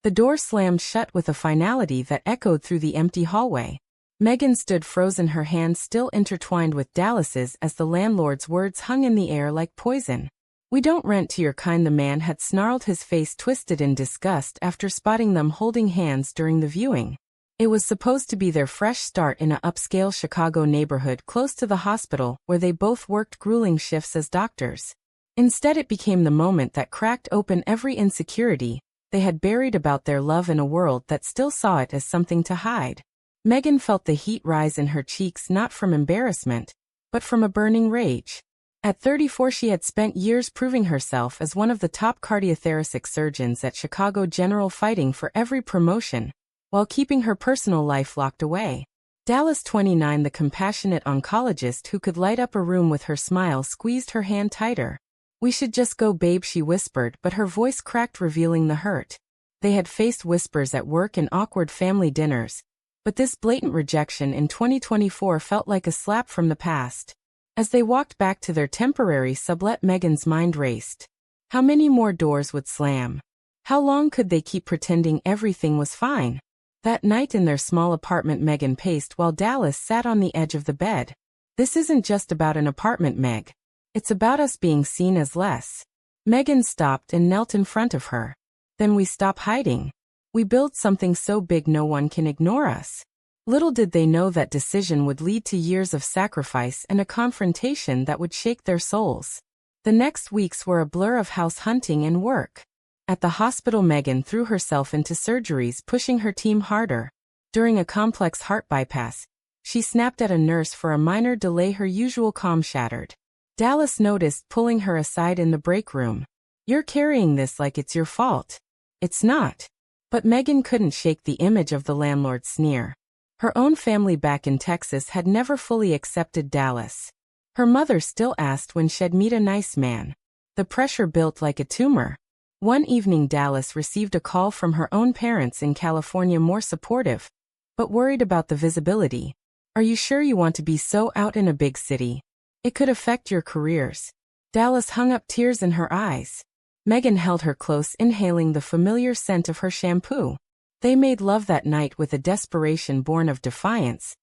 The door slammed shut with a finality that echoed through the empty hallway. Megan stood frozen, her hands still intertwined with Dallas's as the landlord's words hung in the air like poison. "We don't rent to your kind," the man had snarled, his face twisted in disgust after spotting them holding hands during the viewing. It was supposed to be their fresh start in a upscale Chicago neighborhood close to the hospital where they both worked grueling shifts as doctors. Instead, it became the moment that cracked open every insecurity they had buried about their love in a world that still saw it as something to hide. Megan felt the heat rise in her cheeks, not from embarrassment, but from a burning rage. At 34, she had spent years proving herself as one of the top cardiothoracic surgeons at Chicago General, fighting for every promotion, while keeping her personal life locked away. Dallas, 29, the compassionate oncologist who could light up a room with her smile, squeezed her hand tighter. "We should just go, babe," she whispered, but her voice cracked, revealing the hurt. They had faced whispers at work and awkward family dinners, but this blatant rejection in 2024 felt like a slap from the past. As they walked back to their temporary sublet, Megan's mind raced. How many more doors would slam? How long could they keep pretending everything was fine? That night in their small apartment, Megan paced while Dallas sat on the edge of the bed. "This isn't just about an apartment, Meg. It's about us being seen as less." Megan stopped and knelt in front of her. "Then we stop hiding. We build something so big no one can ignore us." Little did they know that decision would lead to years of sacrifice and a confrontation that would shake their souls. The next weeks were a blur of house hunting and work. At the hospital, Megan threw herself into surgeries, pushing her team harder. During a complex heart bypass, she snapped at a nurse for a minor delay, her usual calm shattered. Dallas noticed, pulling her aside in the break room. "You're carrying this like it's your fault." "It's not." But Megan couldn't shake the image of the landlord's sneer. Her own family back in Texas had never fully accepted Dallas. Her mother still asked when she'd meet a nice man. The pressure built like a tumor. One evening, Dallas received a call from her own parents in California, more supportive, but worried about the visibility. "Are you sure you want to be so out in a big city? It could affect your careers." Dallas hung up, tears in her eyes. Megan held her close, inhaling the familiar scent of her shampoo. They made love that night with a desperation born of defiance,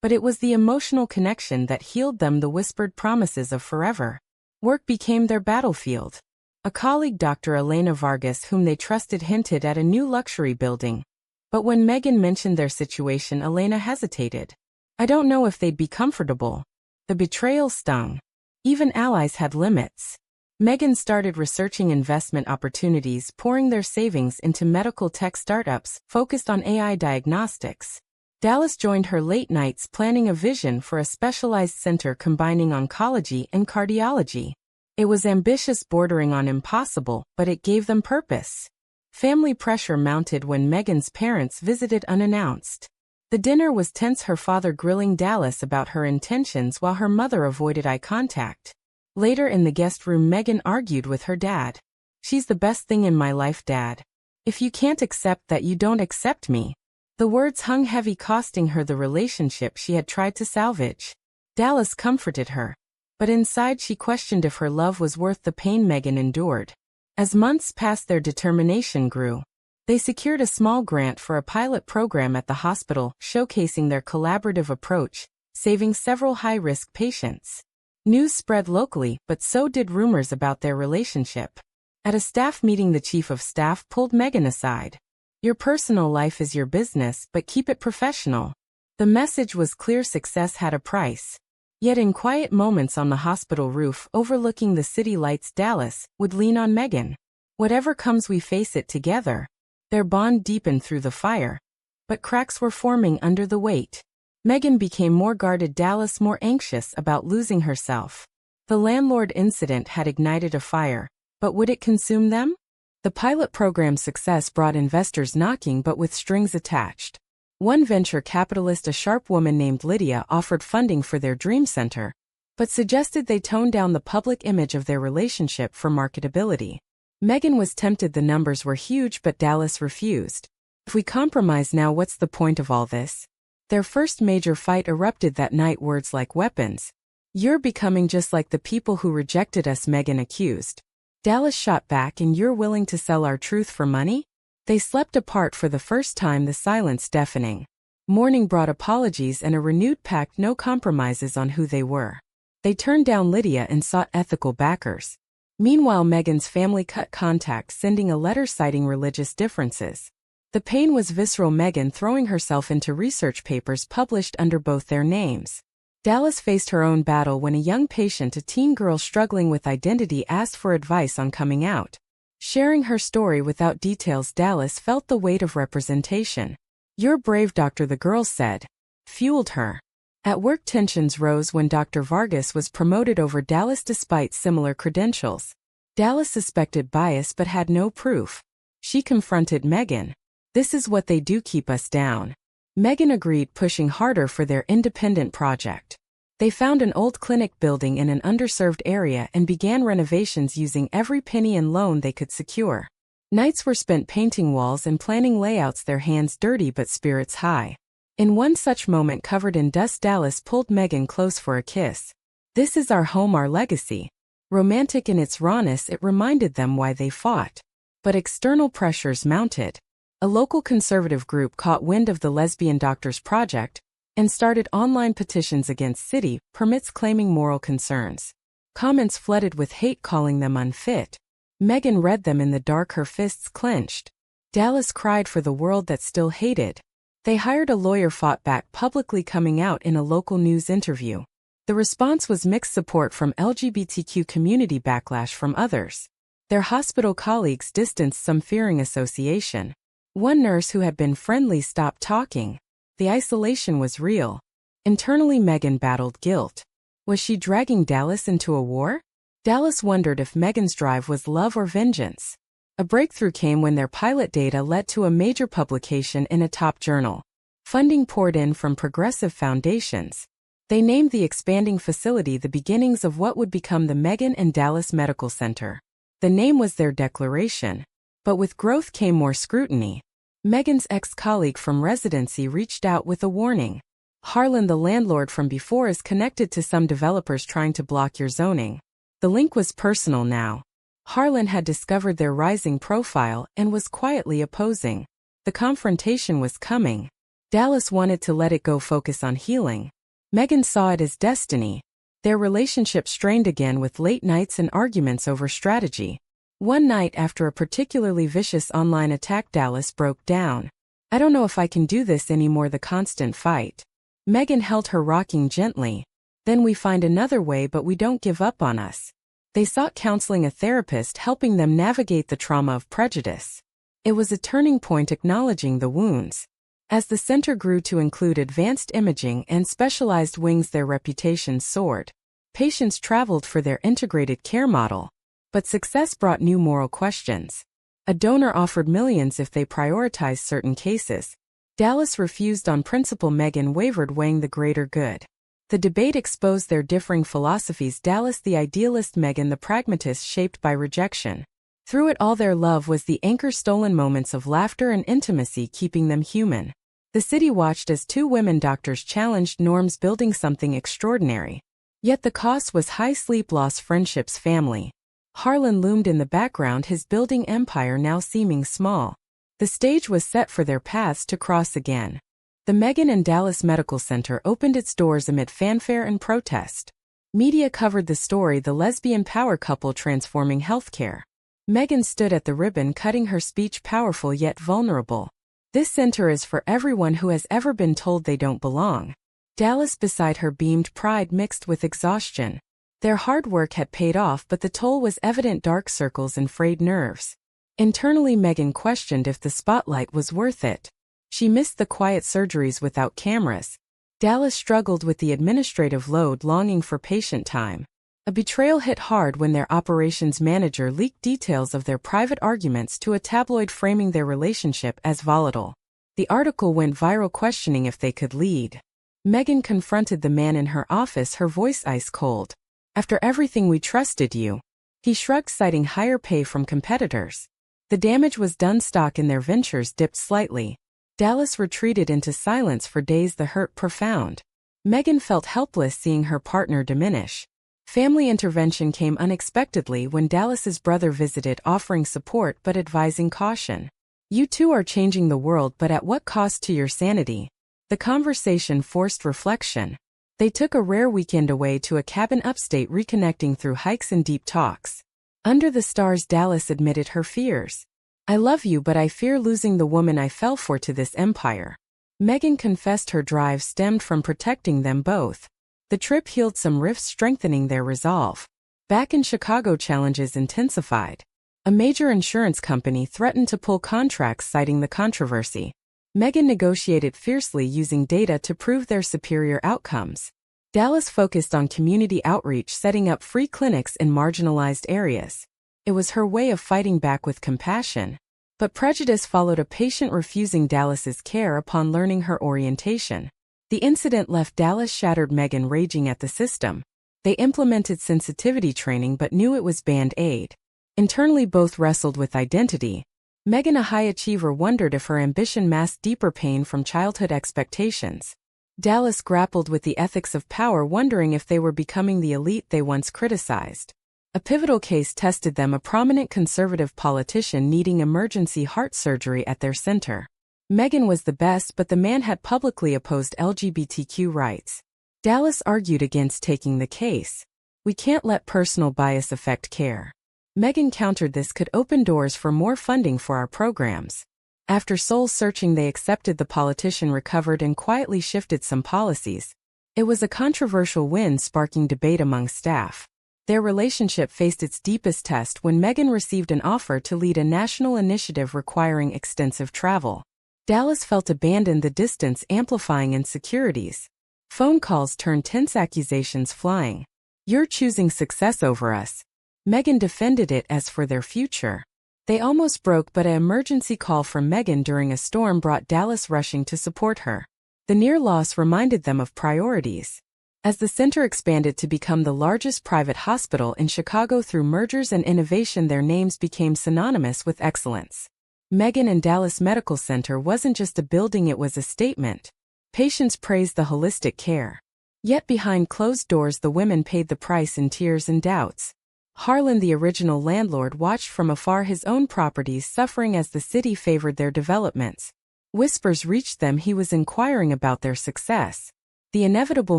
but it was the emotional connection that healed them, the whispered promises of forever. Work became their battlefield. A colleague, Dr. Elena Vargas, whom they trusted, hinted at a new luxury building. But when Megan mentioned their situation, Elena hesitated. "I don't know if they'd be comfortable." The betrayal stung. Even allies had limits. Megan started researching investment opportunities, pouring their savings into medical tech startups focused on AI diagnostics. Dallas joined her late nights, planning a vision for a specialized center combining oncology and cardiology. It was ambitious, bordering on impossible, but it gave them purpose. Family pressure mounted when Megan's parents visited unannounced. The dinner was tense, her father grilling Dallas about her intentions while her mother avoided eye contact. Later in the guest room, Megan argued with her dad. "She's the best thing in my life, Dad. If you can't accept that, you don't accept me." The words hung heavy, costing her the relationship she had tried to salvage. Dallas comforted her, but inside she questioned if her love was worth the pain Megan endured. As months passed, their determination grew. They secured a small grant for a pilot program at the hospital, showcasing their collaborative approach, saving several high-risk patients. News spread locally, but so did rumors about their relationship. At a staff meeting, the chief of staff pulled Megan aside. "Your personal life is your business, but keep it professional." The message was clear: success had a price. Yet in quiet moments on the hospital roof overlooking the city lights, Dallas would lean on Megan. "Whatever comes, we face it together." Their bond deepened through the fire, but cracks were forming under the weight. Megan became more guarded, Dallas more anxious about losing herself. The landlord incident had ignited a fire, but would it consume them? The pilot program's success brought investors knocking, but with strings attached. One venture capitalist, a sharp woman named Lydia, offered funding for their dream center, but suggested they tone down the public image of their relationship for marketability. Megan was tempted, the numbers were huge, but Dallas refused. "If we compromise now, what's the point of all this?" Their first major fight erupted that night, words like weapons. "You're becoming just like the people who rejected us," Megan accused. Dallas shot back, "And you're willing to sell our truth for money?" They slept apart for the first time, the silence deafening. Morning brought apologies and a renewed pact, no compromises on who they were. They turned down Lydia and sought ethical backers. Meanwhile, Megan's family cut contact, sending a letter citing religious differences. The pain was visceral, Megan throwing herself into research papers published under both their names. Dallas faced her own battle when a young patient, a teen girl struggling with identity, asked for advice on coming out. Sharing her story without details, Dallas felt the weight of representation. "You're brave, doctor," the girl said. Fueled her. At work, tensions rose when Dr. Vargas was promoted over Dallas despite similar credentials. Dallas suspected bias but had no proof. She confronted Megan. "This is what they do, keep us down." Megan agreed, pushing harder for their independent project. They found an old clinic building in an underserved area and began renovations using every penny and loan they could secure. Nights were spent painting walls and planning layouts, their hands dirty but spirits high. In one such moment, covered in dust, Dallas pulled Megan close for a kiss. "This is our home, our legacy." Romantic in its rawness, it reminded them why they fought. But external pressures mounted. A local conservative group caught wind of the Lesbian Doctors Project and started online petitions against city permits, claiming moral concerns. Comments flooded with hate, calling them unfit. Megan read them in the dark, her fists clenched. Dallas cried for the world that still hated. They hired a lawyer, fought back, publicly coming out in a local news interview. The response was mixed: support from LGBTQ community, backlash from others. Their hospital colleagues distanced, some fearing association. One nurse who had been friendly stopped talking. The isolation was real. Internally, Megan battled guilt. Was she dragging Dallas into a war? Dallas wondered if Megan's drive was love or vengeance. A breakthrough came when their pilot data led to a major publication in a top journal. Funding poured in from progressive foundations. They named the expanding facility the beginnings of what would become the Megan and Dallas Medical Center. The name was their declaration. But with growth came more scrutiny. Megan's ex-colleague from residency reached out with a warning. "Harlan, the landlord from before, is connected to some developers trying to block your zoning." The link was personal now. Harlan had discovered their rising profile and was quietly opposing. The confrontation was coming. Dallas wanted to let it go, focus on healing. Megan saw it as destiny. Their relationship strained again, with late nights and arguments over strategy. One night, after a particularly vicious online attack, Dallas broke down. "I don't know if I can do this anymore, the constant fight." Megan held her, rocking gently. "Then we find another way, but we don't give up on us." They sought counseling, a therapist helping them navigate the trauma of prejudice. It was a turning point, acknowledging the wounds. As the center grew to include advanced imaging and specialized wings, their reputation soared. Patients traveled for their integrated care model. But success brought new moral questions. A donor offered millions if they prioritized certain cases. Dallas refused on principle. Megan wavered, weighing the greater good. The debate exposed their differing philosophies. Dallas the idealist, Megan the pragmatist, shaped by rejection. Through it all, their love was the anchor, stolen moments of laughter and intimacy keeping them human. The city watched as two women doctors challenged norms, building something extraordinary. Yet the cost was high: sleep, loss, friendships, family. Harlan loomed in the background, his building empire now seeming small. The stage was set for their paths to cross again. The Megan and Dallas Medical Center opened its doors amid fanfare and protest. Media covered the story, the lesbian power couple transforming healthcare. Megan stood at the ribbon, cutting, her speech powerful yet vulnerable. "This center is for everyone who has ever been told they don't belong." Dallas beside her beamed, pride mixed with exhaustion. Their hard work had paid off, but the toll was evident: dark circles and frayed nerves. Internally, Megan questioned if the spotlight was worth it. She missed the quiet surgeries without cameras. Dallas struggled with the administrative load, longing for patient time. A betrayal hit hard when their operations manager leaked details of their private arguments to a tabloid, framing their relationship as volatile. The article went viral, questioning if they could lead. Megan confronted the man in her office, her voice ice cold. "After everything, we trusted you." He shrugged, citing higher pay from competitors. The damage was done. Stock in their ventures dipped slightly. Dallas retreated into silence for days, the hurt profound. Megan felt helpless, seeing her partner diminish. Family intervention came unexpectedly when Dallas's brother visited, offering support but advising caution. You two are changing the world, but at what cost to your sanity? The conversation forced reflection. They took a rare weekend away to a cabin upstate, reconnecting through hikes and deep talks. Under the stars, Dallas admitted her fears. I love you, but I fear losing the woman I fell for to this empire. Megan confessed her drive stemmed from protecting them both. The trip healed some rifts, strengthening their resolve. Back in Chicago, challenges intensified. A major insurance company threatened to pull contracts, citing the controversy. Megan negotiated fiercely, using data to prove their superior outcomes. Dallas focused on community outreach, setting up free clinics in marginalized areas. It was her way of fighting back with compassion. But prejudice followed, a patient refusing Dallas's care upon learning her orientation. The incident left Dallas shattered, Megan raging at the system. They implemented sensitivity training but knew it was band-aid. Internally, both wrestled with identity. Megan, a high achiever, wondered if her ambition masked deeper pain from childhood expectations. Dallas grappled with the ethics of power, wondering if they were becoming the elite they once criticized. A pivotal case tested them, a prominent conservative politician needing emergency heart surgery at their center. Megan was the best, but the man had publicly opposed LGBTQ rights. Dallas argued against taking the case. We can't let personal bias affect care. Megan countered, this could open doors for more funding for our programs. After soul-searching, they accepted. The politician recovered and quietly shifted some policies. It was a controversial win, sparking debate among staff. Their relationship faced its deepest test when Megan received an offer to lead a national initiative requiring extensive travel. Dallas felt abandoned, the distance amplifying insecurities. Phone calls turned tense, accusations flying. You're choosing success over us. Megan defended it as for their future. They almost broke, but an emergency call from Megan during a storm brought Dallas rushing to support her. The near loss reminded them of priorities. As the center expanded to become the largest private hospital in Chicago through mergers and innovation, their names became synonymous with excellence. Megan and Dallas Medical Center wasn't just a building, it was a statement. Patients praised the holistic care. Yet behind closed doors, the women paid the price in tears and doubts. Harlan, the original landlord, watched from afar, his own properties suffering as the city favored their developments. Whispers reached them he was inquiring about their success. The inevitable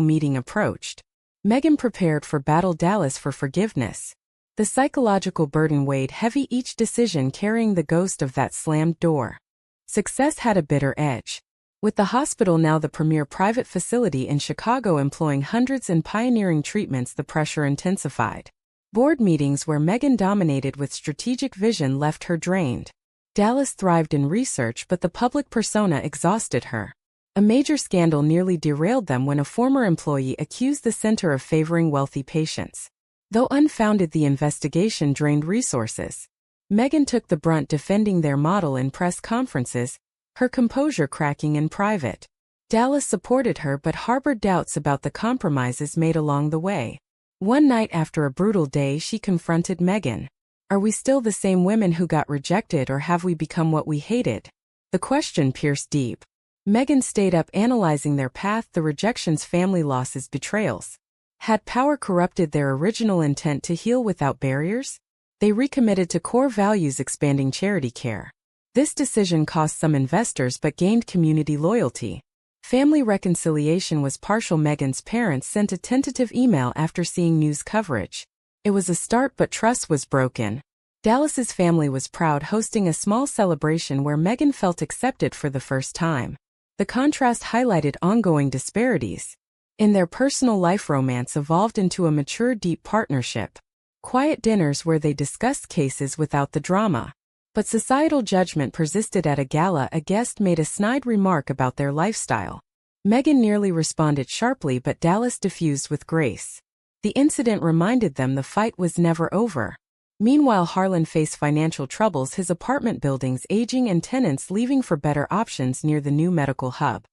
meeting approached. Megan prepared for battle, Dallas for forgiveness. The psychological burden weighed heavy, each decision carrying the ghost of that slammed door. Success had a bitter edge. With the hospital now the premier private facility in Chicago employing hundreds and pioneering treatments, the pressure intensified. Board meetings where Megan dominated with strategic vision left her drained. Dallas thrived in research, but the public persona exhausted her. A major scandal nearly derailed them when a former employee accused the center of favoring wealthy patients. Though unfounded, the investigation drained resources. Megan took the brunt, defending their model in press conferences, her composure cracking in private. Dallas supported her but harbored doubts about the compromises made along the way. One night after a brutal day, she confronted Megan. Are we still the same women who got rejected, or have we become what we hated? The question pierced deep. Megan stayed up, analyzing their path, the rejections, family losses, betrayals. Had power corrupted their original intent to heal without barriers? They recommitted to core values, expanding charity care. This decision cost some investors but gained community loyalty. Family reconciliation was partial. Megan's parents sent a tentative email after seeing news coverage. It was a start, but trust was broken. Dallas's family was proud, hosting a small celebration where Megan felt accepted for the first time. The contrast highlighted ongoing disparities. In their personal life, romance evolved into a mature, deep partnership. Quiet dinners where they discussed cases without the drama. But societal judgment persisted. At a gala, a guest made a snide remark about their lifestyle. Megan nearly responded sharply, but Dallas diffused with grace. The incident reminded them the fight was never over. Meanwhile, Harlan faced financial troubles, his apartment buildings aging and tenants leaving for better options near the new medical hub.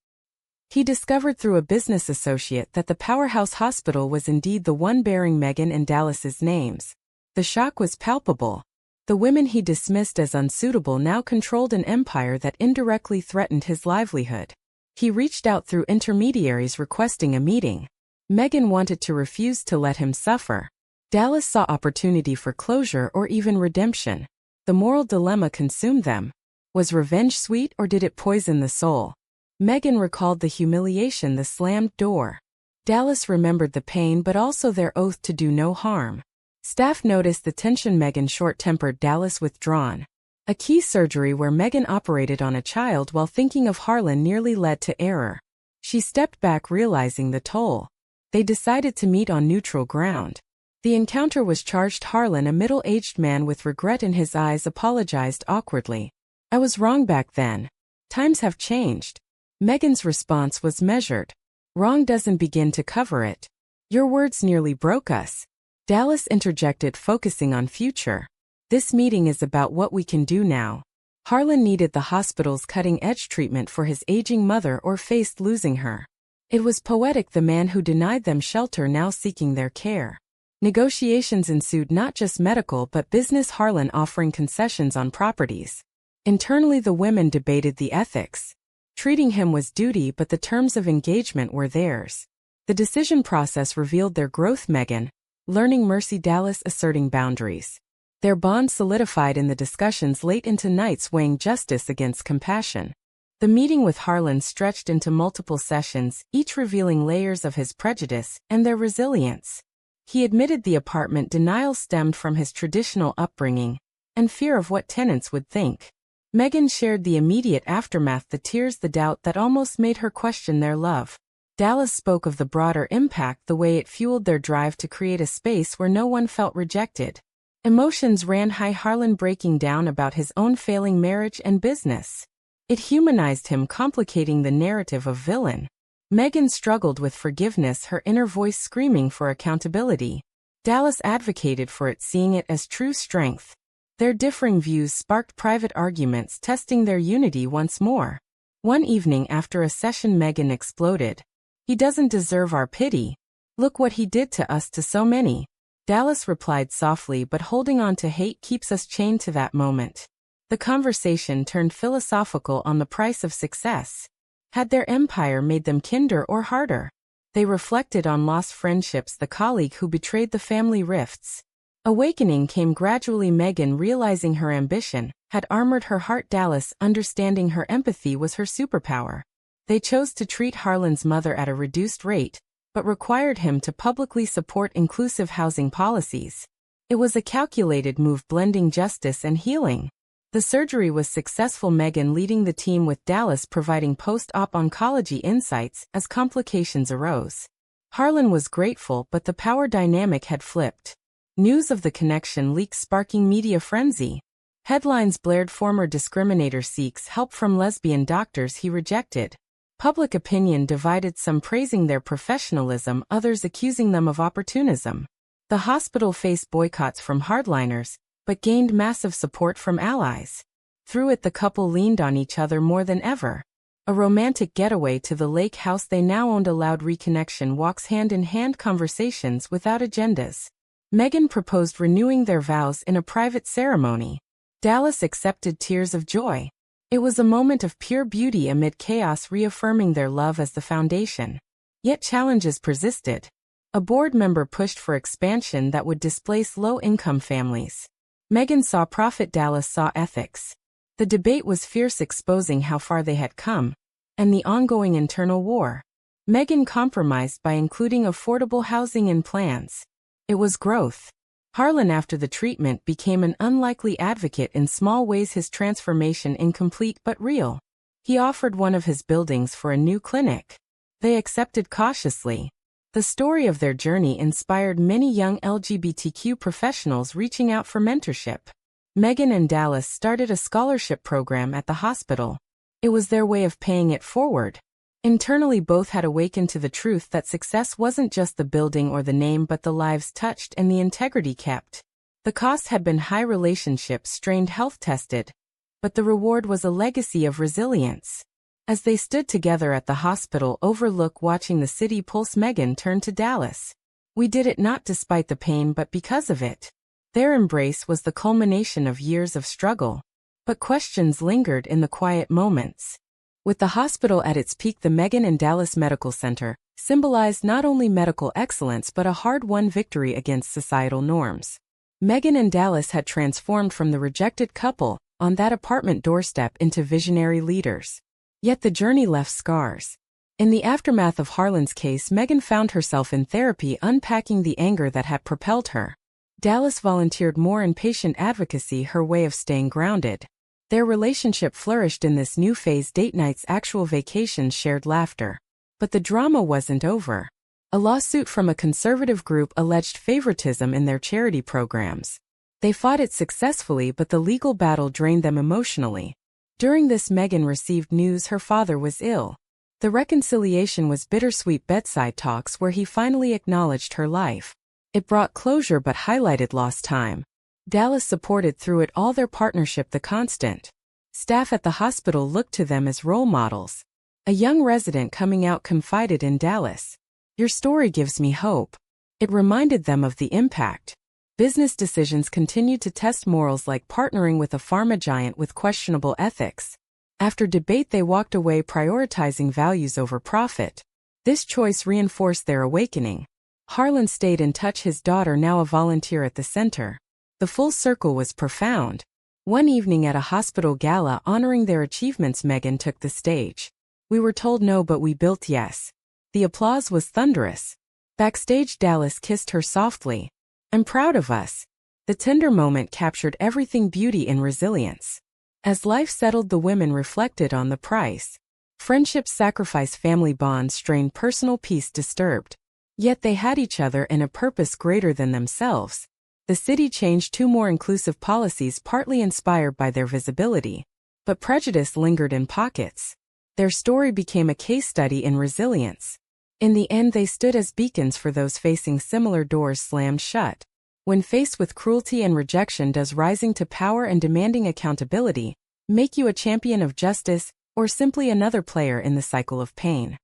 He discovered through a business associate that the powerhouse hospital was indeed the one bearing Megan and Dallas's names. The shock was palpable. The women he dismissed as unsuitable now controlled an empire that indirectly threatened his livelihood. He reached out through intermediaries requesting a meeting. Megan wanted to refuse to let him suffer. Dallas saw opportunity for closure or even redemption. The moral dilemma consumed them. Was revenge sweet or did it poison the soul? Megan recalled the humiliation, the slammed door. Dallas remembered the pain but also their oath to do no harm. Staff noticed the tension. Megan short-tempered, Dallas withdrawn. A key surgery where Megan operated on a child while thinking of Harlan nearly led to error. She stepped back, realizing the toll. They decided to meet on neutral ground. The encounter was charged. Harlan, a middle-aged man with regret in his eyes, apologized awkwardly. "I was wrong back then. Times have changed." Megan's response was measured. "Wrong doesn't begin to cover it. Your words nearly broke us." Dallas interjected, focusing on future. "This meeting is about what we can do now." Harlan needed the hospital's cutting-edge treatment for his aging mother or faced losing her. It was poetic, the man who denied them shelter now seeking their care. Negotiations ensued, not just medical but business, Harlan offering concessions on properties. Internally, the women debated the ethics. Treating him was duty, but the terms of engagement were theirs. The decision process revealed their growth. Megan learning mercy, Dallas asserting boundaries. Their bond solidified in the discussions late into nights, weighing justice against compassion. The meeting with Harlan stretched into multiple sessions, each revealing layers of his prejudice and their resilience. He admitted the apartment denial stemmed from his traditional upbringing and fear of what tenants would think. Megan shared the immediate aftermath, the tears, the doubt that almost made her question their love. Dallas spoke of the broader impact, the way it fueled their drive to create a space where no one felt rejected. Emotions ran high, Harlan breaking down about his own failing marriage and business. It humanized him, complicating the narrative of villain. Megan struggled with forgiveness, her inner voice screaming for accountability. Dallas advocated for it, seeing it as true strength. Their differing views sparked private arguments, testing their unity once more. One evening after a session, Megan exploded. "He doesn't deserve our pity. Look what he did to us, to so many." Dallas replied softly, "But holding on to hate keeps us chained to that moment." The conversation turned philosophical on the price of success. Had their empire made them kinder or harder? They reflected on lost friendships, the colleague who betrayed, the family rifts. Awakening came gradually. Megan realizing her ambition had armored her heart. Dallas understanding her empathy was her superpower. They chose to treat Harlan's mother at a reduced rate, but required him to publicly support inclusive housing policies. It was a calculated move, blending justice and healing. The surgery was successful, Megan leading the team with Dallas providing post-op oncology insights as complications arose. Harlan was grateful, but the power dynamic had flipped. News of the connection leaked, sparking media frenzy. Headlines blared, "Former discriminator seeks help from lesbian doctors he rejected." Public opinion divided, some praising their professionalism, others accusing them of opportunism. The hospital faced boycotts from hardliners, but gained massive support from allies. Through it, the couple leaned on each other more than ever. A romantic getaway to the lake house they now owned allowed reconnection, walks, hand-in-hand conversations without agendas. Megan proposed renewing their vows in a private ceremony. Dallas accepted, tears of joy. It was a moment of pure beauty amid chaos, reaffirming their love as the foundation. Yet challenges persisted. A board member pushed for expansion that would displace low-income families. Megan saw profit, Dallas saw ethics. The debate was fierce, exposing how far they had come, and the ongoing internal war. Megan compromised by including affordable housing in plans. It was growth. Harlan, after the treatment, became an unlikely advocate in small ways, his transformation incomplete but real. He offered one of his buildings for a new clinic. They accepted cautiously. The story of their journey inspired many young LGBTQ professionals reaching out for mentorship. Megan and Dallas started a scholarship program at the hospital. It was their way of paying it forward. Internally, both had awakened to the truth that success wasn't just the building or the name, but the lives touched and the integrity kept. The cost had been high, relationships strained, health tested, but the reward was a legacy of resilience. As they stood together at the hospital overlook, watching the city pulse, Megan turned to Dallas. "We did it not despite the pain but because of it." Their embrace was the culmination of years of struggle. But questions lingered in the quiet moments. With the hospital at its peak, the Megan and Dallas Medical Center symbolized not only medical excellence but a hard-won victory against societal norms. Megan and Dallas had transformed from the rejected couple on that apartment doorstep into visionary leaders. Yet the journey left scars. In the aftermath of Harlan's case, Megan found herself in therapy unpacking the anger that had propelled her. Dallas volunteered more in patient advocacy, her way of staying grounded. Their relationship flourished in this new phase: date nights, actual vacations, shared laughter. But the drama wasn't over. A lawsuit from a conservative group alleged favoritism in their charity programs. They fought it successfully, but the legal battle drained them emotionally. During this, Megan received news her father was ill. The reconciliation was bittersweet bedside talks where he finally acknowledged her life. It brought closure but highlighted lost time. Dallas supported through it all, their partnership the constant. Staff at the hospital looked to them as role models. A young resident coming out confided in Dallas, "Your story gives me hope." It reminded them of the impact. Business decisions continued to test morals, like partnering with a pharma giant with questionable ethics. After debate, they walked away, prioritizing values over profit. This choice reinforced their awakening. Harlan stayed in touch, his daughter now a volunteer at the center. The full circle was profound. One evening at a hospital gala honoring their achievements, Megan took the stage. "We were told no, but we built yes." The applause was thunderous. Backstage, Dallas kissed her softly. "I'm proud of us." The tender moment captured everything: beauty in resilience. As life settled, the women reflected on the price. Friendships sacrificed, family bonds strained, personal peace disturbed. Yet they had each other and a purpose greater than themselves. The city changed to more inclusive policies, partly inspired by their visibility. But prejudice lingered in pockets. Their story became a case study in resilience. In the end, they stood as beacons for those facing similar doors slammed shut. When faced with cruelty and rejection, does rising to power and demanding accountability make you a champion of justice, or simply another player in the cycle of pain?